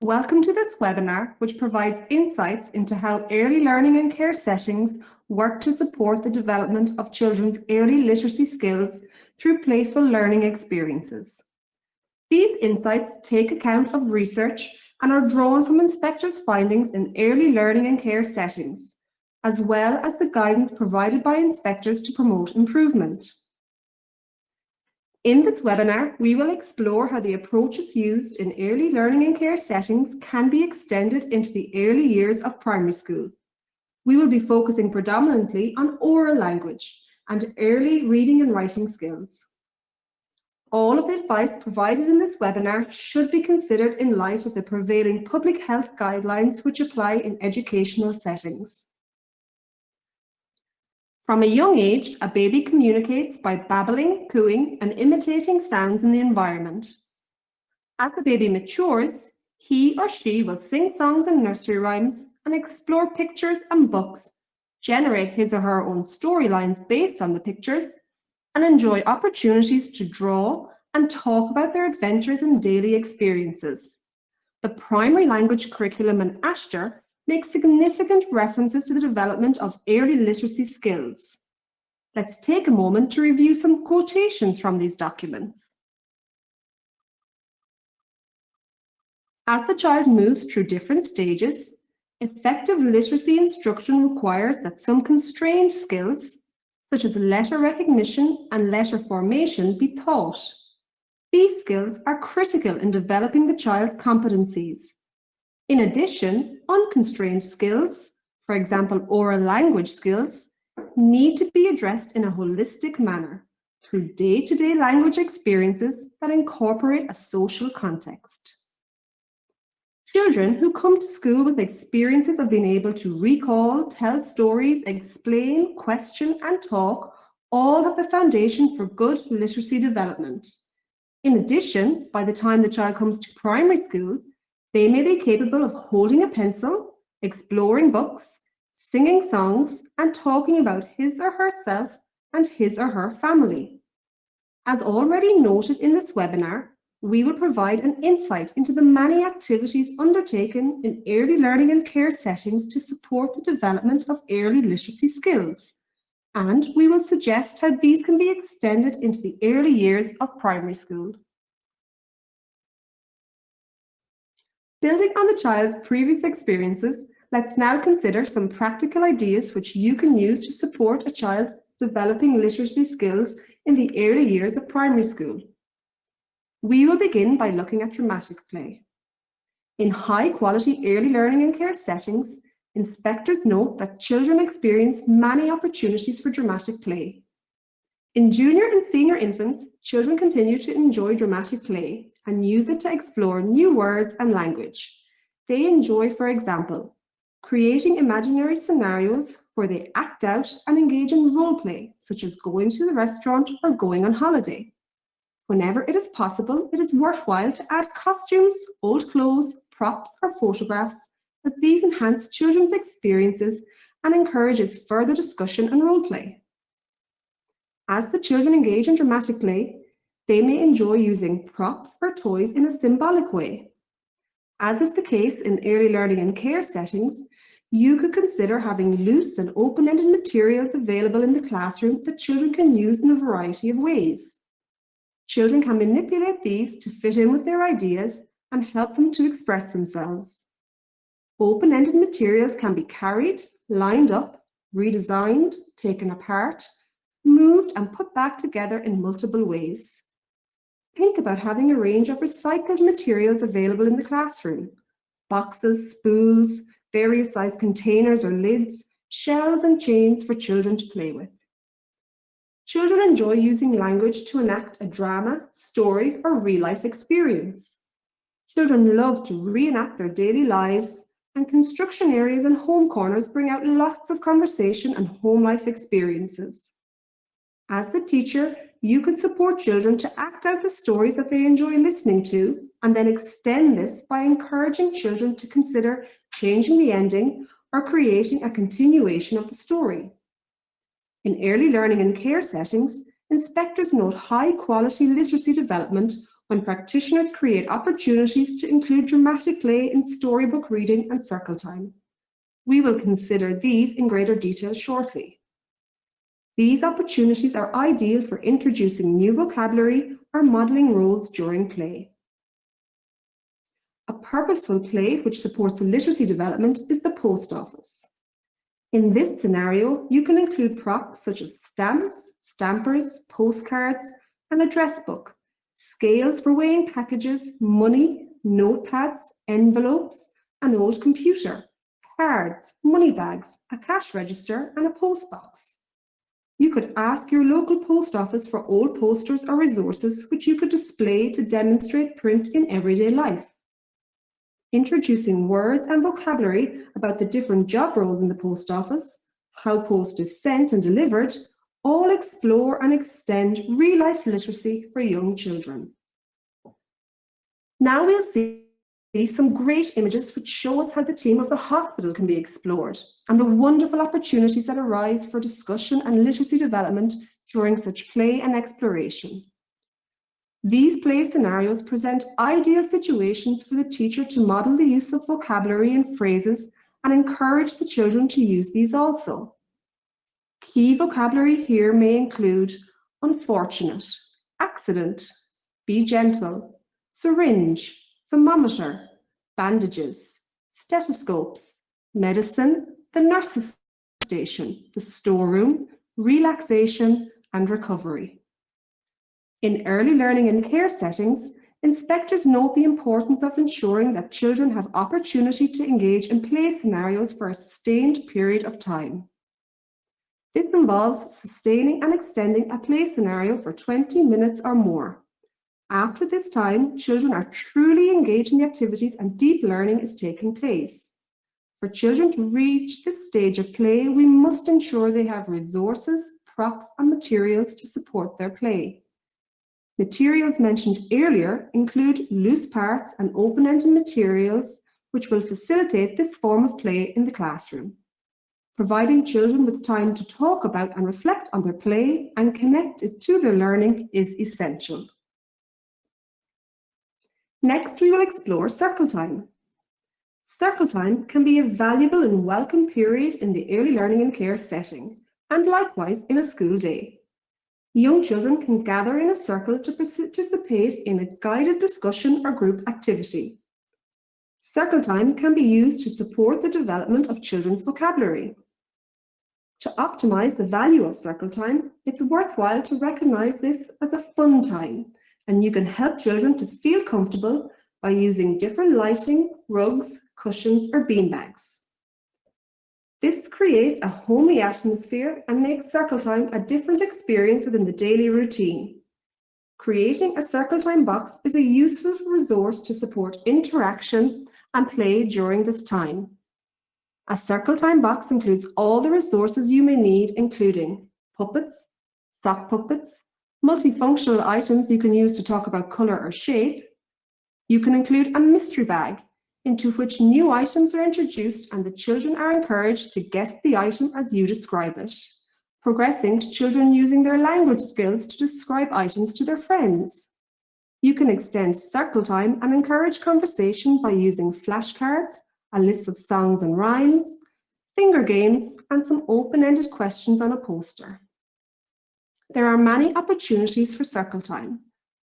Welcome to this webinar, which provides insights into how early learning and care settings work to support the development of children's early literacy skills through playful learning experiences. These insights take account of research and are drawn from inspectors' findings in early learning and care settings, as well as the guidance provided by inspectors to promote improvement. In this webinar, we will explore how the approaches used in early learning and care settings can be extended into the early years of primary school. We will be focusing predominantly on oral language and early reading and writing skills. All of the advice provided in this webinar should be considered in light of the prevailing public health guidelines which apply in educational settings. From a young age, a baby communicates by babbling, cooing, and imitating sounds in the environment. As the baby matures, he or she will sing songs and nursery rhymes and explore pictures and books, generate his or her own storylines based on the pictures, and enjoy opportunities to draw and talk about their adventures and daily experiences. The primary language curriculum in ASHTR makes significant references to the development of early literacy skills. Let's take a moment to review some quotations from these documents. As the child moves through different stages, effective literacy instruction requires that some constrained skills, such as letter recognition and letter formation, be taught. These skills are critical in developing the child's competencies. In addition, unconstrained skills, for example, oral language skills, need to be addressed in a holistic manner through day-to-day language experiences that incorporate a social context. Children who come to school with experiences of being able to recall, tell stories, explain, question, and talk all have the foundation for good literacy development. In addition, by the time the child comes to primary school, they may be capable of holding a pencil, exploring books, singing songs, and talking about his or herself and his or her family. As already noted in this webinar, we will provide an insight into the many activities undertaken in early learning and care settings to support the development of early literacy skills, and we will suggest how these can be extended into the early years of primary school. Building on the child's previous experiences, let's now consider some practical ideas which you can use to support a child's developing literacy skills in the early years of primary school. We will begin by looking at dramatic play. In high-quality early learning and care settings, inspectors note that children experience many opportunities for dramatic play. In junior and senior infants, children continue to enjoy dramatic play and use it to explore new words and language. They enjoy, for example, creating imaginary scenarios where they act out and engage in role play, such as going to the restaurant or going on holiday. Whenever it is possible, it is worthwhile to add costumes, old clothes, props, or photographs, as these enhance children's experiences and encourages further discussion and role play. As the children engage in dramatic play, they may enjoy using props or toys in a symbolic way. As is the case in early learning and care settings, you could consider having loose and open-ended materials available in the classroom that children can use in a variety of ways. Children can manipulate these to fit in with their ideas and help them to express themselves. Open-ended materials can be carried, lined up, redesigned, taken apart, moved and put back together in multiple ways. Think about having a range of recycled materials available in the classroom: boxes, spools, various size containers or lids, shells and chains for children to play with. Children enjoy using language to enact a drama, story, or real-life experience. Children love to reenact their daily lives, and construction areas and home corners bring out lots of conversation and home life experiences. As the teacher, you could support children to act out the stories that they enjoy listening to, and then extend this by encouraging children to consider changing the ending or creating a continuation of the story. In early learning and care settings, inspectors note high-quality literacy development when practitioners create opportunities to include dramatic play in storybook reading and circle time. We will consider these in greater detail shortly. These opportunities are ideal for introducing new vocabulary or modelling roles during play. A purposeful play which supports literacy development is the post office. In this scenario, you can include props such as stamps, stampers, postcards, an address book, scales for weighing packages, money, notepads, envelopes, an old computer, cards, money bags, a cash register, and a postbox. You could ask your local post office for old posters or resources which you could display to demonstrate print in everyday life. Introducing words and vocabulary about the different job roles in the post office, how post is sent and delivered, all explore and extend real-life literacy for young children. Now we'll see some great images which show us how the theme of the hospital can be explored and the wonderful opportunities that arise for discussion and literacy development during such play and exploration. These play scenarios present ideal situations for the teacher to model the use of vocabulary and phrases and encourage the children to use these also. Key vocabulary here may include unfortunate, accident, be gentle, syringe, thermometer, bandages, stethoscopes, medicine, the nurse's station, the storeroom, relaxation, and recovery. In early learning and care settings, inspectors note the importance of ensuring that children have opportunity to engage in play scenarios for a sustained period of time. This involves sustaining and extending a play scenario for 20 minutes or more. After this time, children are truly engaged in the activities and deep learning is taking place. For children to reach this stage of play, we must ensure they have resources, props, and materials to support their play. Materials mentioned earlier include loose parts and open-ended materials which will facilitate this form of play in the classroom. Providing children with time to talk about and reflect on their play and connect it to their learning is essential. Next, we will explore circle time. Circle time can be a valuable and welcome period in the early learning and care setting, and likewise in a school day. Young children can gather in a circle to participate in a guided discussion or group activity. Circle time can be used to support the development of children's vocabulary. To optimize the value of circle time, it's worthwhile to recognize this as a fun time, and you can help children to feel comfortable by using different lighting, rugs, cushions, or beanbags. This creates a homely atmosphere and makes circle time a different experience within the daily routine. Creating a circle time box is a useful resource to support interaction and play during this time. A circle time box includes all the resources you may need, including puppets, sock puppets, multifunctional items you can use to talk about colour or shape. You can include a mystery bag, into which new items are introduced and the children are encouraged to guess the item as you describe it, progressing to children using their language skills to describe items to their friends. You can extend circle time and encourage conversation by using flashcards, a list of songs and rhymes, finger games, and some open-ended questions on a poster. There are many opportunities for circle time.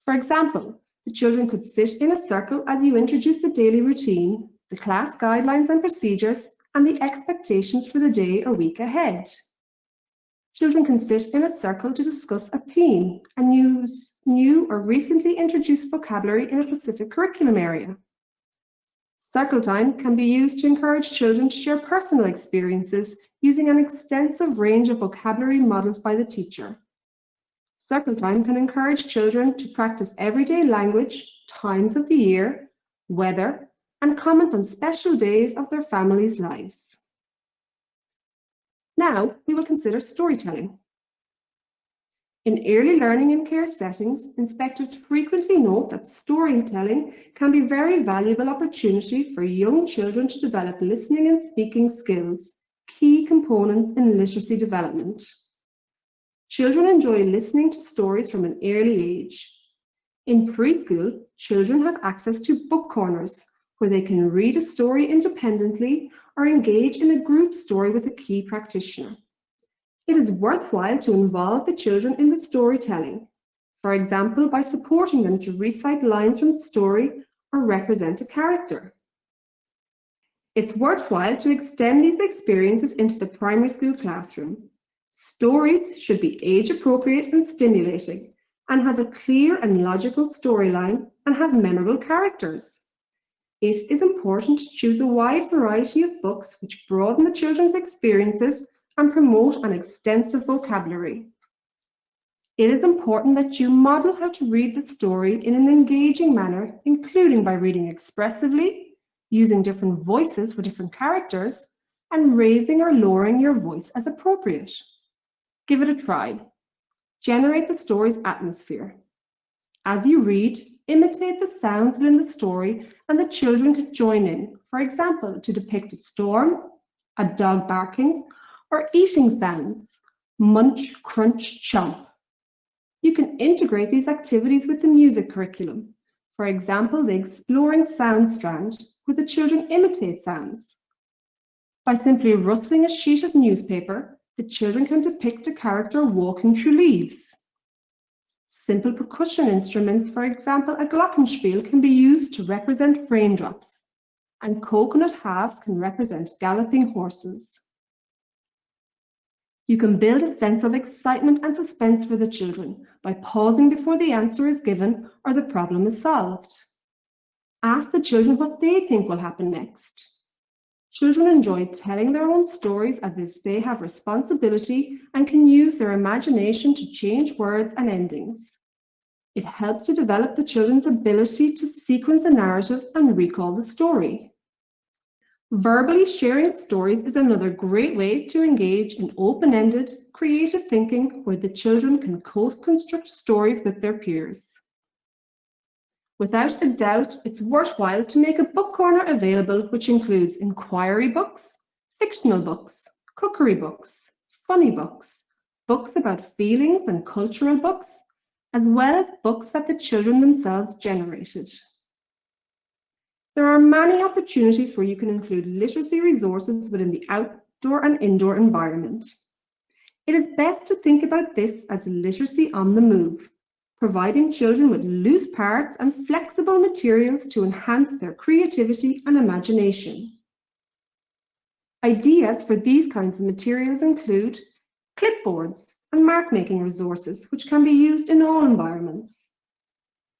For example, the children could sit in a circle as you introduce the daily routine, the class guidelines and procedures, and the expectations for the day or week ahead. Children can sit in a circle to discuss a theme and use new or recently introduced vocabulary in a specific curriculum area. Circle time can be used to encourage children to share personal experiences using an extensive range of vocabulary modelled by the teacher. Circle time can encourage children to practice everyday language, times of the year, weather, and comment on special days of their families' lives. Now, we will consider storytelling. In early learning and care settings, inspectors frequently note that storytelling can be a very valuable opportunity for young children to develop listening and speaking skills, key components in literacy development. Children enjoy listening to stories from an early age. In preschool, children have access to book corners, where they can read a story independently or engage in a group story with a key practitioner. It is worthwhile to involve the children in the storytelling, for example, by supporting them to recite lines from the story or represent a character. It's worthwhile to extend these experiences into the primary school classroom. Stories should be age-appropriate and stimulating, and have a clear and logical storyline and have memorable characters. It is important to choose a wide variety of books which broaden the children's experiences and promote an extensive vocabulary. It is important that you model how to read the story in an engaging manner, including by reading expressively, using different voices for different characters, and raising or lowering your voice as appropriate. Give it a try. Generate the story's atmosphere. As you read, imitate the sounds within the story and the children can join in, for example, to depict a storm, a dog barking, or eating sounds, munch, crunch, chomp. You can integrate these activities with the music curriculum. For example, the Exploring Sound strand, where the children imitate sounds. By simply rustling a sheet of newspaper, the children can depict a character walking through leaves. Simple percussion instruments, for example, a glockenspiel, can be used to represent raindrops, and coconut halves can represent galloping horses. You can build a sense of excitement and suspense for the children by pausing before the answer is given or the problem is solved. Ask the children what they think will happen next. Children enjoy telling their own stories as they have responsibility and can use their imagination to change words and endings. It helps to develop the children's ability to sequence a narrative and recall the story. Verbally sharing stories is another great way to engage in open-ended, creative thinking where the children can co-construct stories with their peers. Without a doubt, it's worthwhile to make a book corner available which includes inquiry books, fictional books, cookery books, funny books, books about feelings and cultural books, as well as books that the children themselves generated. There are many opportunities where you can include literacy resources within the outdoor and indoor environment. It is best to think about this as literacy on the move, providing children with loose parts and flexible materials to enhance their creativity and imagination. Ideas for these kinds of materials include clipboards and mark-making resources, which can be used in all environments.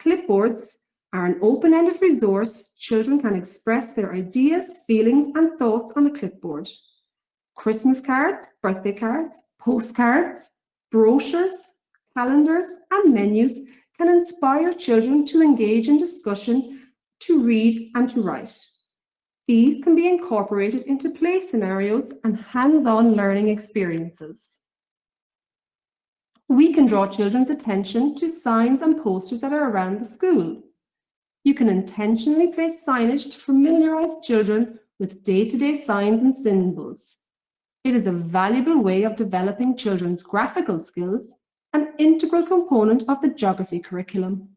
Clipboards are an open-ended resource. Children can express their ideas, feelings, and thoughts on a clipboard. Christmas cards, birthday cards, postcards, brochures, calendars, and menus can inspire children to engage in discussion, to read, and to write. These can be incorporated into play scenarios and hands-on learning experiences. We can draw children's attention to signs and posters that are around the school. You can intentionally place signage to familiarize children with day-to-day signs and symbols. It is a valuable way of developing children's graphical skills, an integral component of the geography curriculum.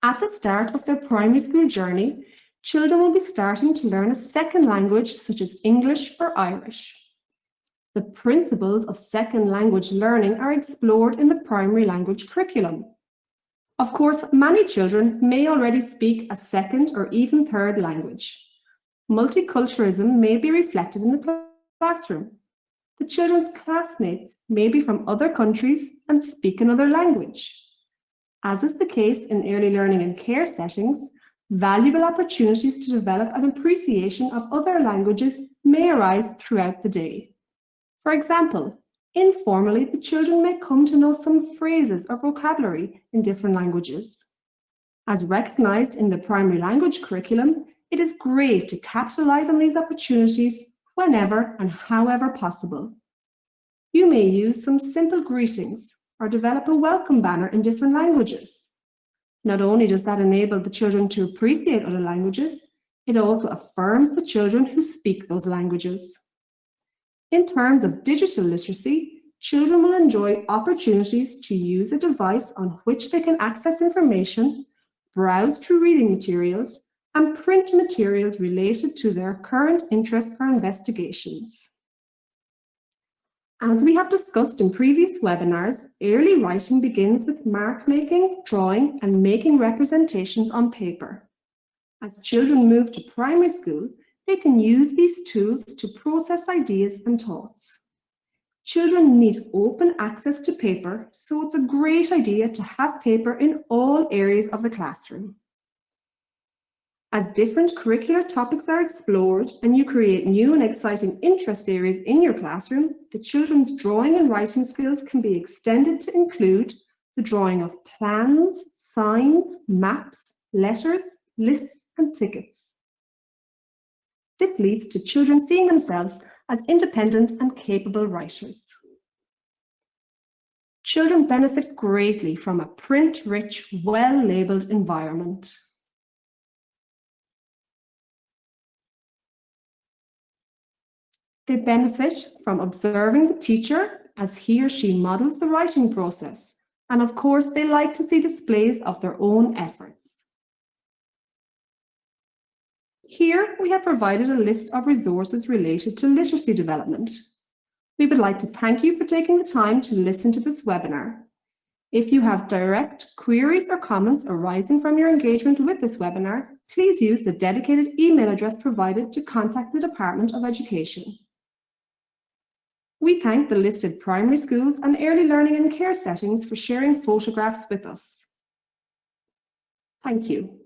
At the start of their primary school journey, children will be starting to learn a second language such as English or Irish. The principles of second language learning are explored in the primary language curriculum. Of course, many children may already speak a second or even third language. Multiculturalism may be reflected in the classroom. The children's classmates may be from other countries and speak another language. As is the case in early learning and care settings, valuable opportunities to develop an appreciation of other languages may arise throughout the day. For example, informally, the children may come to know some phrases or vocabulary in different languages. As recognized in the primary language curriculum, it is great to capitalize on these opportunities whenever and however possible. You may use some simple greetings or develop a welcome banner in different languages. Not only does that enable the children to appreciate other languages, it also affirms the children who speak those languages. In terms of digital literacy, children will enjoy opportunities to use a device on which they can access information, browse through reading materials, and print materials related to their current interests or investigations. As we have discussed in previous webinars, early writing begins with mark making, drawing, and making representations on paper. As children move to primary school, they can use these tools to process ideas and thoughts. Children need open access to paper, so it's a great idea to have paper in all areas of the classroom. As different curricular topics are explored and you create new and exciting interest areas in your classroom, the children's drawing and writing skills can be extended to include the drawing of plans, signs, maps, letters, lists, and tickets. This leads to children seeing themselves as independent and capable writers. Children benefit greatly from a print-rich, well-labelled environment. They benefit from observing the teacher as he or she models the writing process, and of course they like to see displays of their own efforts. Here we have provided a list of resources related to literacy development. We would like to thank you for taking the time to listen to this webinar. If you have direct queries or comments arising from your engagement with this webinar, please use the dedicated email address provided to contact the Department of Education. We thank the listed primary schools and early learning and care settings for sharing photographs with us. Thank you.